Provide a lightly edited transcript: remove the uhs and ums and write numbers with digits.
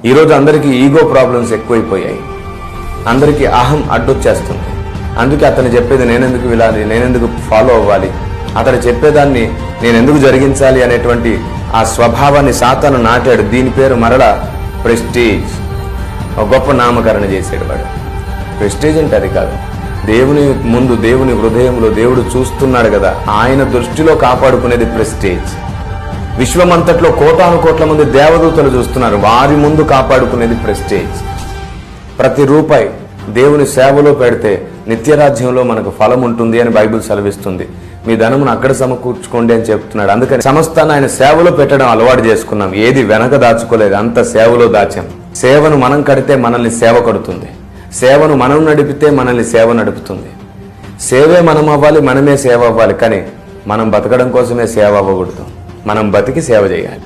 ఈరోజు అందరికీ ego problems ఎక్కువైపోయాయి, అందరికీ అహం అడ్డొచ్చేస్తుంది. అందుకే అతను చెప్పేది నేనెందుకు వినాలి, నేనెందుకు ఫాలో అవ్వాలి, అతను చెప్పేదాన్ని నేనెందుకు జరిగించాలి అనేటువంటి ఆ స్వభావాన్ని సాతాను నాటాడు. దీని పేరు మరలా ప్రెస్టీజ్. ఒక గొప్ప నామకరణ చేసాడు వాడు. ప్రెస్టీజ్ అంటే అది కాదు. దేవుని ముందు, దేవుని హృదయంలో దేవుడు చూస్తున్నాడు కదా, ఆయన దృష్టిలో కాపాడుకునేది ప్రెస్టీజ్. విశ్వమంతట్లో కోటాను కోట్ల మంది దేవదూతలు చూస్తున్నారు, వారి ముందు కాపాడుకునేది ప్రెస్టీజ్. ప్రతి రూపాయి దేవుని సేవలో పెడితే నిత్యరాజ్యంలో మనకు ఫలం ఉంటుంది అని బైబిల్ సెలవిస్తుంది. మీ ధనమును అక్కడ సమకూర్చుకోండి అని చెప్తున్నాడు. అందుకని సమస్తాన్ని ఆయన సేవలో పెట్టడం అలవాటు చేసుకున్నాం. ఏది వెనక దాచుకోలేదు, అంత సేవలో దాచాం. సేవను మనం కడితే మనల్ని సేవ కడుతుంది, సేవను మనం నడిపితే మనల్ని సేవ నడుపుతుంది. సేవే మనం అవ్వాలి, మనమే సేవ అవ్వాలి. కానీ మనం బతకడం కోసమే సేవ అవ్వకూడదు, మనం బతికి సేవ చేయాలి.